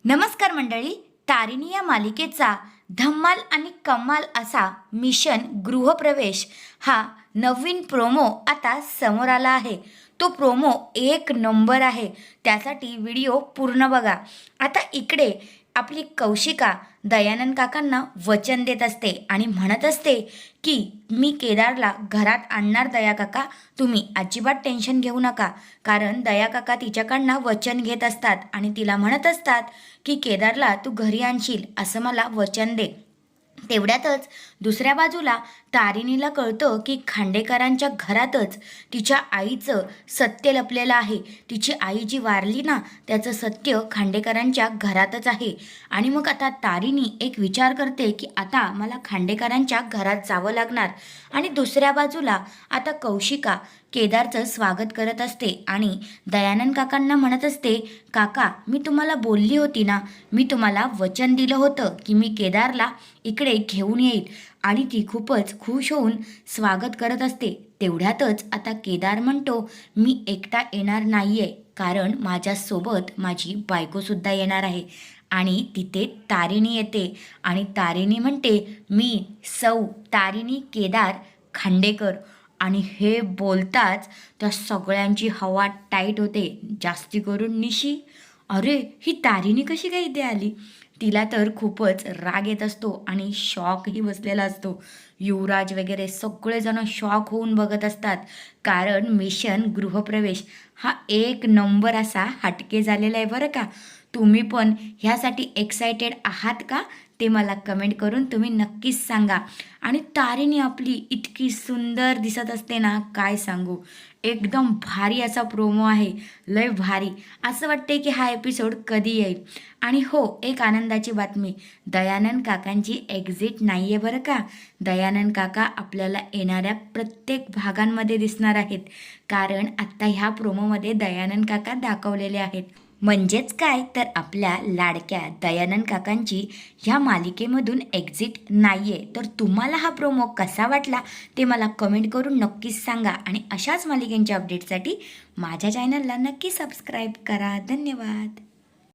नमस्कार मंडळी, तारिणी या मालिकेचा धम्माल आणि कमाल असा मिशन गृहप्रवेश हा नवीन प्रोमो आता समोर आला आहे। तो प्रोमो एक नंबर आहे, त्यासाठी व्हिडिओ पूर्ण बघा। आता इकडे आपली कौशिका दयानंद काकांना वचन देत असते आणि म्हणत असते की मी केदारला घरात आणणार दया काका, तुम्ही अजिबात टेन्शन घेऊ नका। कारण दया काका तिच्याकडनं वचन घेत असतात आणि तिला म्हणत असतात की केदारला तू घरी आणशील असं मला वचन दे। तेवढ्यातच दुसऱ्या बाजूला तारिणीला कळतं की खांडेकरांच्या घरातच तिच्या आईचं सत्य लपलेलं आहे। तिची आई जी वारली ना, त्याचं सत्य खांडेकरांच्या घरातच आहे। आणि मग आता तारिणी एक विचार करते की आता मला खांडेकरांच्या घरात जावं लागणार। आणि दुसऱ्या बाजूला आता कौशिका केदारचं स्वागत करत असते आणि दयानंद काकांना म्हणत असते, काका मी तुम्हाला बोलली होती ना, मी तुम्हाला वचन दिलं होतं की मी केदारला इकडे घेऊन येईल। आणि ती खूपच खुश होऊन स्वागत करत असते। तेवढ्यातच आता केदार म्हणतो, मी एकटा येणार नाहीये, कारण माझ्यासोबत माझी बायकोसुद्धा येणार आहे। आणि तिथे तारिणी येते आणि तारिणी म्हणते, मी सौ तारिणी केदार खांडेकर। आणि हे बोलताच त्या सगळ्यांची हवा टाईट होते, जास्ती करून निशी। अरे ही तारिणी कशी काय इथे आली? तिला तर खूपच राग येत असतो आणि शॉकही बसलेला असतो। युवराज वगैरे सगळेजण शॉक होऊन बघत असतात, कारण मिशन गृहप्रवेश हा एक नंबर असा हटके झालेला आहे बरं का। तुम्ही पण ह्यासाठी एक्सायटेड आहात का? ते मला कमेंट करून तुम्ही नक्कीच सांगा। आणि तारिणी आपली इतकी सुंदर दिसत असते ना, काय सांगू। एकदम भारी असा प्रोमो आहे, लय भारी। असं वाटते की हा एपिसोड कधी येईल। आणि हो, एक आनंदाची बातमी, दयानंद काकांची एक्झिट नाही आहे बरं का। दयानंद काका आपल्याला येणाऱ्या प्रत्येक भागांमध्ये दिसणार आहेत, कारण आत्ता ह्या प्रोमोमध्ये दयानंद काका दाखवलेले आहेत। म्हणजेच काय तर आपल्या लाडक्या दयानंद काकांची ह्या मालिकेमधून एक्झिट नाही आहे। तर तुम्हाला हा प्रोमो कसा वाटला ते मला कमेंट करून नक्कीच सांगा। आणि अशाच मालिकेंच्या अपडेटसाठी माझ्या चॅनलला नक्की सबस्क्राईब करा। धन्यवाद।